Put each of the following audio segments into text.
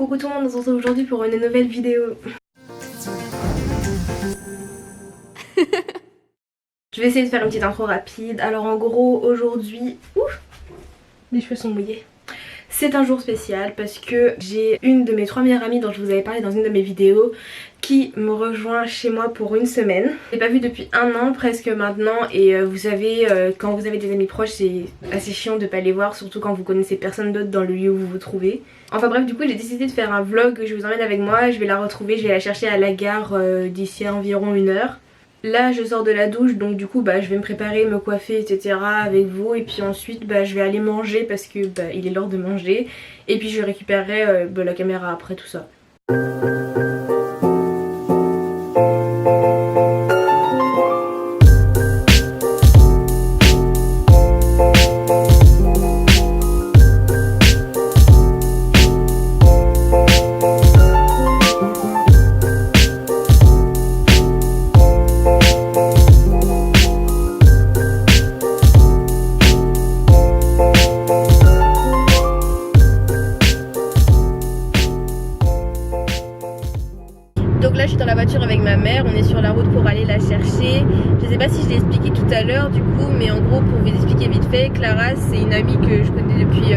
Coucou tout le monde, on se retrouve aujourd'hui pour une nouvelle vidéo. Je vais essayer de faire une petite intro rapide. Alors en gros aujourd'hui, ouf, les cheveux sont mouillés. C'est un jour spécial parce que j'ai une de mes 3 meilleures amies dont je vous avais parlé dans une de mes vidéos qui me rejoint chez moi pour une semaine. Je l'ai pas vue depuis 1 an presque maintenant et vous savez quand vous avez des amis proches c'est assez chiant de pas les voir, surtout quand vous connaissez personne d'autre dans le lieu où vous vous trouvez. Enfin bref, du coup j'ai décidé de faire un vlog, je vous emmène avec moi, je vais la retrouver, je vais la chercher à la gare d'ici environ 1 heure. Là je sors de la douche donc du coup je vais me préparer, me coiffer etc avec vous et puis ensuite je vais aller manger parce que il est l'heure de manger et puis je récupérerai la caméra après tout ça. Donc là je suis dans la voiture avec ma mère, on est sur la route pour aller la chercher. Je sais pas si je l'ai expliqué tout à l'heure du coup, mais en gros pour vous expliquer vite fait, Clara c'est une amie que je connais depuis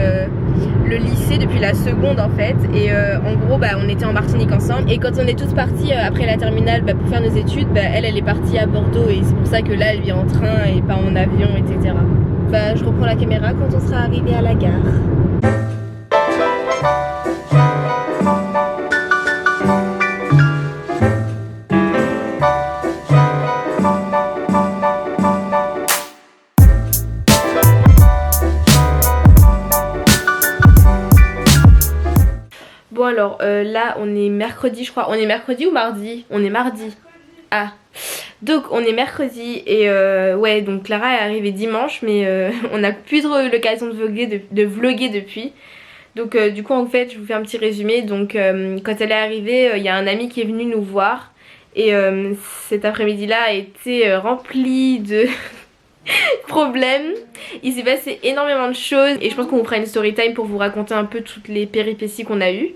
le lycée, depuis la seconde en fait. Et en gros on était en Martinique ensemble et quand on est tous partis après la terminale pour faire nos études, elle est partie à Bordeaux et c'est pour ça que là elle vient en train et pas en avion etc. Je reprends la caméra quand on sera arrivé à la gare. Bon alors là on est mercredi je crois, on est mercredi ou mardi? On est mardi. Ah donc on est mercredi et ouais donc Clara est arrivée dimanche mais on n'a plus trop eu l'occasion de vlogger depuis. Donc du coup en fait je vous fais un petit résumé. Donc quand elle est arrivée il y a un ami qui est venu nous voir et cet après-midi là a été rempli de problèmes. Il s'est passé énormément de choses et je pense qu'on vous fera une story time pour vous raconter un peu toutes les péripéties qu'on a eues.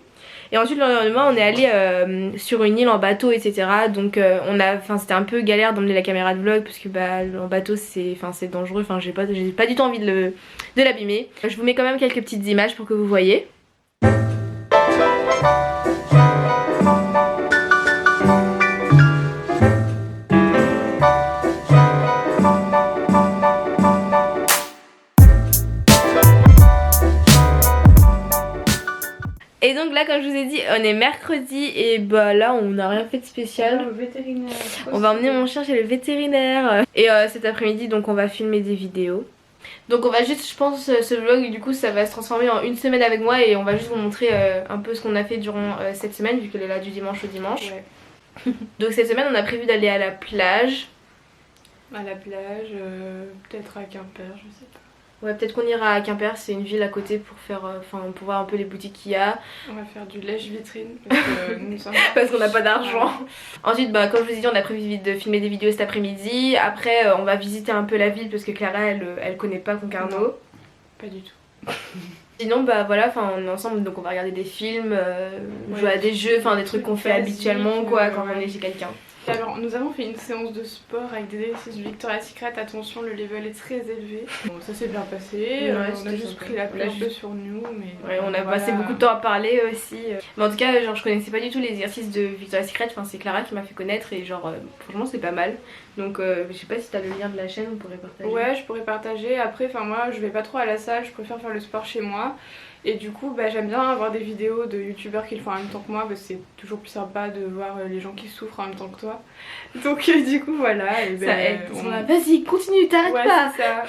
Et ensuite le lendemain on est allé sur une île en bateau etc. Donc c'était un peu galère d'emmener la caméra de vlog parce que en bateau c'est dangereux, j'ai pas du tout envie de l'abîmer. Je vous mets quand même quelques petites images pour que vous voyez. Et donc là comme je vous ai dit on est mercredi et là on n'a rien fait de spécial. On va emmener mon chien chez le vétérinaire. Et cet après-midi donc on va filmer des vidéos. Donc on va juste, je pense ce vlog du coup ça va se transformer en une semaine avec moi et on va juste vous montrer un peu ce qu'on a fait durant cette semaine vu qu'elle est là du dimanche au dimanche. Ouais. Donc cette semaine on a prévu d'aller à la plage. À la plage, peut-être à Quimper, je sais pas. Ouais peut-être qu'on ira à Quimper, c'est une ville à côté pour faire, pour voir un peu les boutiques qu'il y a. On va faire du lèche-vitrine parce que nous sommes parce qu'on n'a pas d'argent. Ensuite comme je vous ai dit on a prévu de filmer des vidéos cet après-midi. Après on va visiter un peu la ville parce que Clara elle connaît pas Concarneau. Non, pas du tout. Sinon voilà, on est ensemble donc on va regarder des films, jouer à des jeux, des trucs qu'on fait habituellement quoi quand on est chez quelqu'un. Alors nous avons fait une séance de sport avec des exercices du Victoria's Secret, attention le level est très élevé. Bon ça s'est bien passé, on a juste pris la plage sur nous mais... Ouais on a passé beaucoup de temps à parler aussi. Mais en tout cas je connaissais pas du tout les exercices de Victoria's Secret, c'est Clara qui m'a fait connaître et franchement c'est pas mal. Donc je sais pas si t'as le lien de la chaîne, on pourrait partager. Ouais je pourrais partager, après moi je vais pas trop à la salle, je préfère faire le sport chez moi. Et du coup j'aime bien avoir des vidéos de youtubeurs qui le font en même temps que moi parce que c'est toujours plus sympa de voir les gens qui souffrent en même temps que toi. Donc du coup voilà. Et ça aide. Vas-y continue, t'arrêtes pas. C'est ça.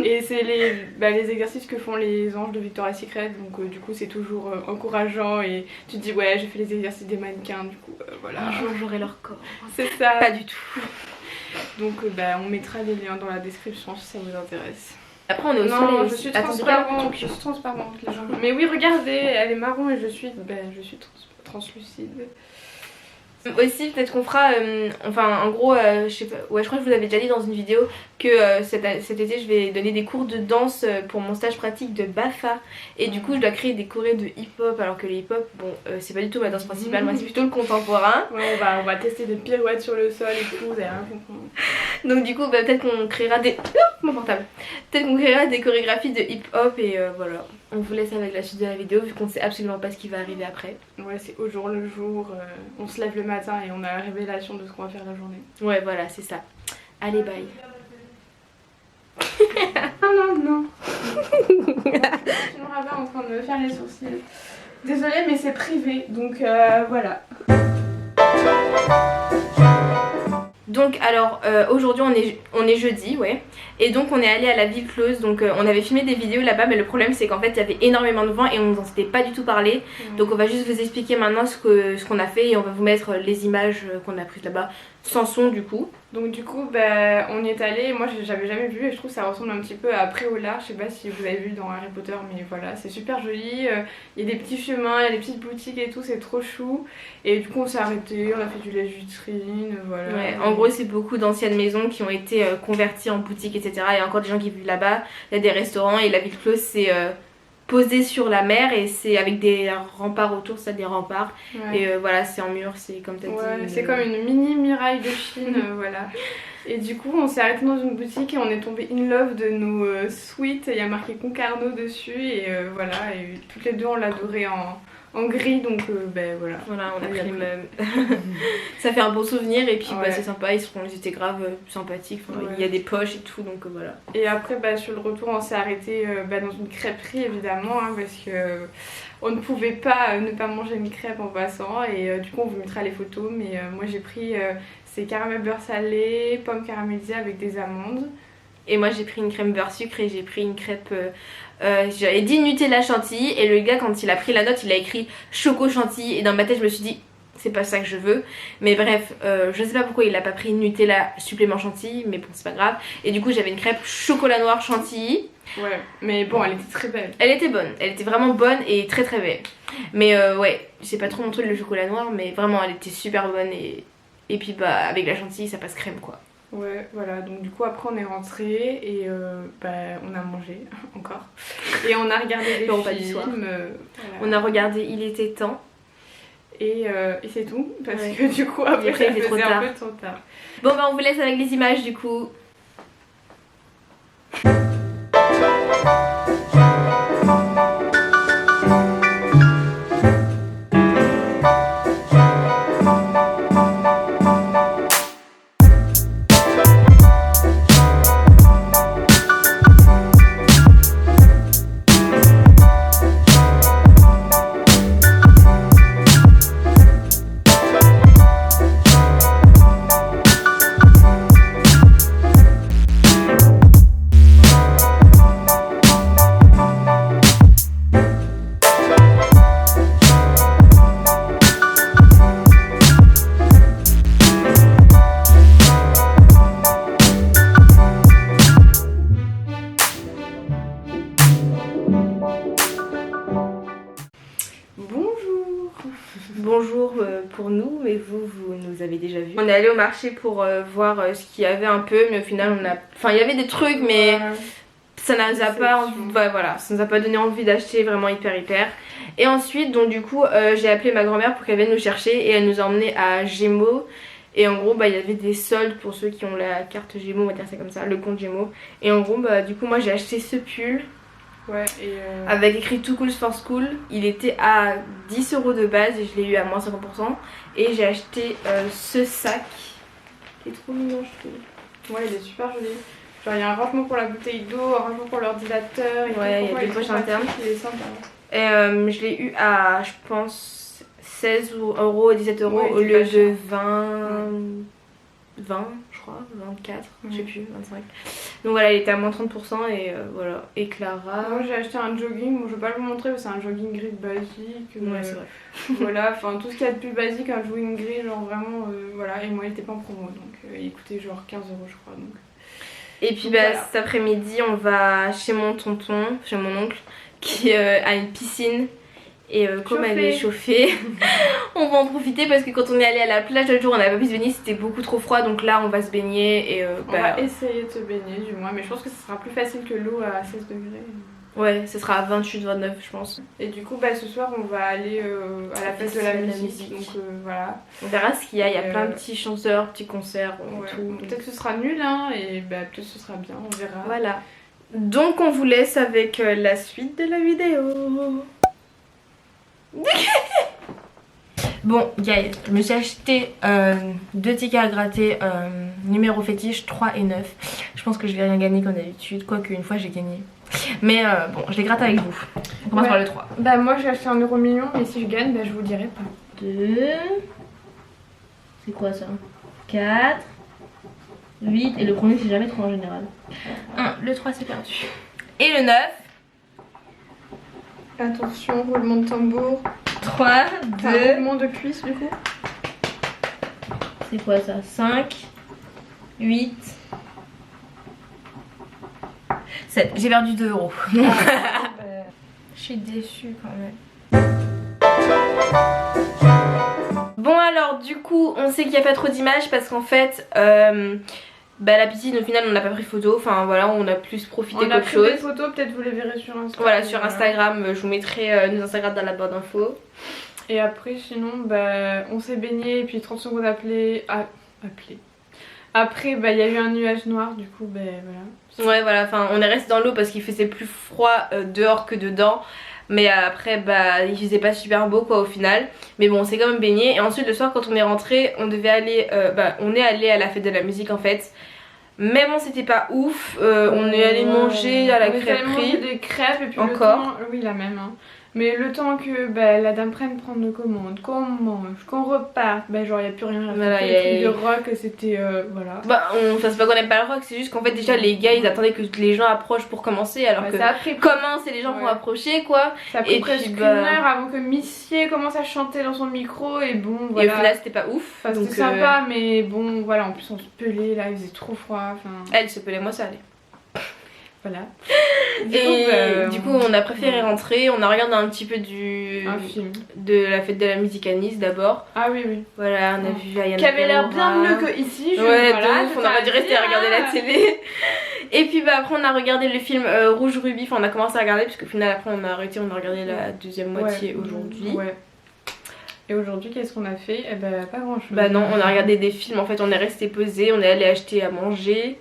Et c'est les exercices que font les anges de Victoria's Secret. Donc du coup c'est toujours encourageant et tu te dis ouais j'ai fait les exercices des mannequins du coup voilà. Un jour j'aurai leur corps. C'est ça. Pas du tout. Donc on mettra les liens dans la description si ça vous intéresse. Après on est au soleil. Je suis transparente, je suis transparente les gens. Mais oui regardez, elle est marron et je suis translucide. Aussi peut-être qu'on fera, enfin en gros, je sais pas, ouais je crois que je vous avais déjà dit dans une vidéo que cet été je vais donner des cours de danse pour mon stage pratique de BAFA. Et du coup je dois créer des chorés de hip-hop, alors que le hip-hop, bon c'est pas du tout ma danse principale, moi c'est plutôt le contemporain. Ouais, on va tester des pirouettes sur le sol et tout, vous allez rien comprendre. Donc du coup peut-être qu'on créera des... Oh, mon portable. Peut-être qu'on créera des chorégraphies de hip-hop et voilà. On vous laisse avec la suite de la vidéo vu qu'on sait absolument pas ce qui va arriver après. Ouais, c'est au jour le jour, on se lève le matin et on a la révélation de ce qu'on va faire la journée. Ouais voilà c'est ça. Allez bye. Non. Je me rappelle en train de me faire les sourcils. Désolée mais c'est privé donc voilà. Donc alors aujourd'hui on est jeudi, ouais. Et donc on est allé à la ville close, donc on avait filmé des vidéos là-bas, mais le problème c'est qu'en fait il y avait énormément de vent et on nous en s'était pas du tout parlé. Donc on va juste vous expliquer maintenant ce qu'on a fait et on va vous mettre les images qu'on a prises là-bas sans son du coup. Donc du coup bah, on y est allé, moi j'avais jamais vu et je trouve que ça ressemble un petit peu à Préolard, je sais pas si vous avez vu dans Harry Potter mais voilà c'est super joli, il y a des petits chemins, il y a des petites boutiques et tout, c'est trop chou. Et du coup on s'est arrêté, on a fait du lèche-vitrine, voilà. Ouais, en gros c'est beaucoup d'anciennes maisons qui ont été converties en boutiques etc. Il y a encore des gens qui vivent là-bas, il y a des restaurants et la ville close c'est... posé sur la mer et c'est avec des remparts autour, ça des remparts. Ouais. Et voilà c'est en mur, c'est comme t'as dit. C'est comme une mini muraille de Chine, voilà. Et du coup on s'est arrêté dans une boutique et on est tombé in love de nos sweats, il y a marqué Concarneau dessus et voilà, et toutes les deux on l'adorait en gris donc ben voilà. Voilà on a pris ça fait un bon souvenir et puis ouais. Bah, c'est sympa, ils étaient grave sympathiques, enfin, ouais. Il y a des poches et tout donc voilà. Et après bah, sur le retour on s'est arrêté bah, dans une crêperie évidemment hein, parce que on ne pouvait pas ne pas manger une crêpe en passant et du coup on vous mettra les photos mais moi j'ai pris c'est caramel beurre salé, pommes caramélisées avec des amandes. Et moi j'ai pris une crème beurre sucre et j'ai pris une crêpe... j'avais dit Nutella chantilly et le gars quand il a pris la note il a écrit choco chantilly et dans ma tête je me suis dit c'est pas ça que je veux. Mais bref, je sais pas pourquoi il a pas pris Nutella supplément chantilly mais bon c'est pas grave. Et du coup j'avais une crêpe chocolat noir chantilly. Ouais, mais bon elle était très belle. Elle était bonne, elle était vraiment bonne et très très belle. Mais ouais, c'est pas trop mon truc le chocolat noir mais vraiment elle était super bonne et puis bah avec la chantilly ça passe crème quoi. Ouais, voilà, donc du coup après on est rentré et bah, on a mangé encore et on a regardé des films, voilà. On a regardé Il était temps et c'est tout parce ouais. Que du coup après il faisait trop tard. Un peu trop tard. Bon bah on vous laisse avec les images du coup. Bonjour pour nous, mais vous nous avez déjà vu. On est allé au marché pour voir ce qu'il y avait un peu, mais au final on a... Enfin il y avait des trucs mais ça nous a pas... Ouais, voilà, ça nous a pas donné envie d'acheter vraiment hyper. Et ensuite donc du coup j'ai appelé ma grand-mère pour qu'elle vienne nous chercher et elle nous a emmenés à Gémeaux. Et en gros bah il y avait des soldes pour ceux qui ont la carte Gémeaux, on va dire ça comme ça, le compte Gémeaux. Et en gros bah du coup moi j'ai acheté ce pull. Ouais, et avec écrit Too Cool for School, il était à 10 € de base et je l'ai eu à moins 50%. Et j'ai acheté ce sac qui est trop mignon je trouve. Ouais il est super joli. Genre il y a un rangement pour la bouteille d'eau, un rangement pour l'ordinateur. Ouais il y a des poches internes. Il est sympa. Et je l'ai eu à je pense 16 € et 17 € ouais, au lieu de 20 je crois, 24, je sais plus, 25. Donc voilà, il était à moins 30% et voilà. Et Clara... Moi j'ai acheté un jogging, bon je vais pas le montrer, c'est un jogging gris basique. Ouais c'est vrai. Voilà, enfin tout ce qu'il y a de plus basique, un jogging gris, genre vraiment, voilà. Et moi il était pas en promo, donc il coûtait genre 15 € je crois. Donc. Et puis donc, bah, voilà. Cet après-midi on va chez mon tonton, chez mon oncle, qui a une piscine. Et comme elle est chauffée, on on va en profiter parce que quand on est allé à la plage l'autre jour on n'a pas pu se baigner, c'était beaucoup trop froid, donc là on va se baigner et on va essayer de se baigner du moins, mais je pense que ce sera plus facile que l'eau à 16 degrés. Ouais, ce sera à 28-29 je pense. Et du coup ce soir on va aller à la fête de la musique, donc voilà. On verra ce qu'il y a, il y a plein de petits chanteurs, petits concerts, tout. Peut-être que ce sera nul hein, et peut-être que ce sera bien, on verra. Voilà. Donc on vous laisse avec la suite de la vidéo. Bon guys, je me suis acheté 2 tickets à gratter numéro fétiche 3 et 9. Je pense que je vais rien gagner comme d'habitude, quoique une fois j'ai gagné. Mais bon, je les gratte avec vous. On commence par le 3. Bah moi j'ai acheté un euro million, mais si je gagne, je vous dirai pas. 2. C'est quoi ça? 4. 8. Et le premier c'est jamais trop en général. 1. Le 3 c'est perdu. Et le 9. Attention, roulement de tambour. 3, 2. Roulement de cuisse du coup. C'est quoi ça? 5. 8. 7. J'ai perdu 2 euros. Je suis déçue quand même. Bon alors du coup on sait qu'il n'y a pas trop d'images parce qu'en fait la piscine au final on n'a pas pris photo. Enfin voilà, on a plus profité qu'autre chose. On a pris des photos, peut-être vous les verrez sur Instagram. Voilà, sur Instagram, je vous mettrai nos Instagram dans la barre d'infos. Et après sinon on s'est baigné et puis 30 secondes appelé. Après il y a eu un nuage noir, du coup voilà. Ouais voilà, enfin on est resté dans l'eau parce qu'il faisait plus froid dehors que dedans. Mais après il faisait pas super beau quoi au final. Mais bon on s'est quand même baigné. Et ensuite le soir quand on est rentré on devait aller on est allé à la fête de la musique en fait. Mais bon c'était pas ouf, on est allé manger à la crêperie. On manger des crêpes et puis encore. Oui la même hein. Mais le temps que la dame prenne prendre nos commandes, qu'on mange, qu'on reparte, genre y a plus rien à faire. Voilà, les trucs de rock c'était voilà. C'est pas qu'on aime pas le rock, c'est juste qu'en fait déjà les gars ils attendaient que les gens approchent pour commencer alors que ça a pris... commence et les gens vont approcher quoi. Ça a pris presque une heure avant que Missier commence à chanter dans son micro et bon voilà. Et au final c'était pas ouf. C'était sympa mais bon voilà, en plus on se pelait là, il faisait trop froid. Elle se pelait, moi ça allait. Voilà. Du coup on a préféré rentrer, on a regardé un petit peu un film de la fête de la musique à Nice d'abord. Ah oui. Voilà, on a vu Ayana qui avait l'air bien mieux que ici. Ouais, on aurait dû rester à regarder la télé. Et puis après on a regardé le film Rouge Ruby, enfin on a commencé à regarder parce qu'au final après on a arrêté, on a regardé la deuxième moitié aujourd'hui. Ouais. Et aujourd'hui qu'est-ce qu'on a fait? Pas grand chose. Non, on a regardé des films, en fait on est resté posé, on est allé acheter à manger.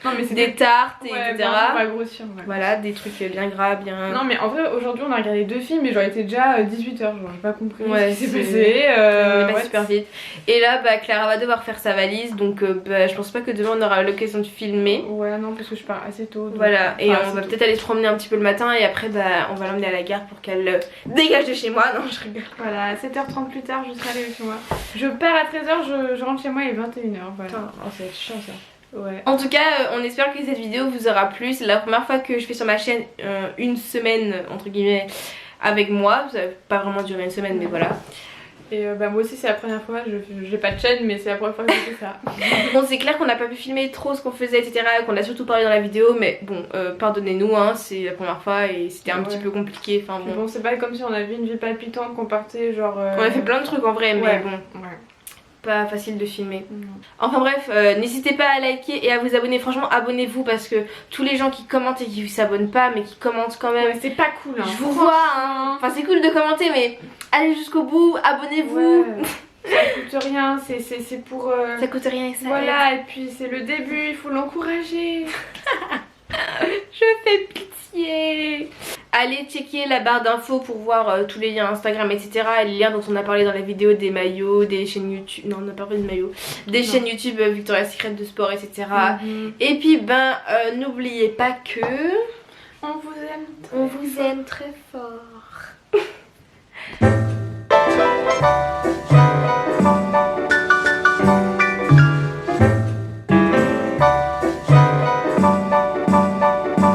Non mais des tartes etc. On va grossir, voilà, des trucs bien gras, bien... Non mais en vrai aujourd'hui on a regardé 2 films mais genre il était déjà 18h, genre j'ai pas compris ce qui s'est passé. On est passé super vite. Et là Clara va devoir faire sa valise donc je pense pas que demain on aura l'occasion de filmer. Ouais non parce que je pars assez tôt. Donc... Voilà, et on va peut-être aller se promener un petit peu le matin et après on va l'emmener à la gare pour qu'elle dégage de chez moi. Non je rigole. Voilà, 7h30 plus tard je serai allée chez moi. Je pars à 13h, je rentre chez moi il est 21h. Voilà. Putain, ça va être chiant ça. Ouais. En tout cas on espère que cette vidéo vous aura plu. C'est la première fois que je fais sur ma chaîne une semaine entre guillemets avec moi. Ça va pas vraiment durer une semaine mais voilà. Et moi aussi c'est la première fois, j'ai pas de chaîne mais c'est la première fois que je fais ça. Bon c'est clair qu'on n'a pas pu filmer trop ce qu'on faisait etc, qu'on a surtout parlé dans la vidéo mais bon pardonnez-nous hein, c'est la première fois et c'était un petit peu compliqué. Enfin bon c'est pas comme si on avait une vie palpitante qu'on partait genre... On a fait plein de trucs en vrai mais bon... Ouais. Pas facile de filmer. Non. Enfin bref, n'hésitez pas à liker et à vous abonner. Franchement abonnez-vous parce que tous les gens qui commentent et qui s'abonnent pas mais qui commentent quand même, c'est pas cool hein. Je vous vois hein. Enfin c'est cool de commenter mais allez jusqu'au bout, abonnez-vous. Ça coûte rien, c'est pour... Ça coûte rien et ça voilà aide. Et puis c'est le début, il faut l'encourager. Je fais pitié. Allez checker la barre d'infos pour voir tous les liens Instagram etc. Et les liens dont on a parlé dans la vidéo, des maillots, des chaînes YouTube. Non on n'a pas parlé de maillots. Des chaînes YouTube Victoria's Secret de sport etc. Et puis n'oubliez pas que... On vous aime très fort.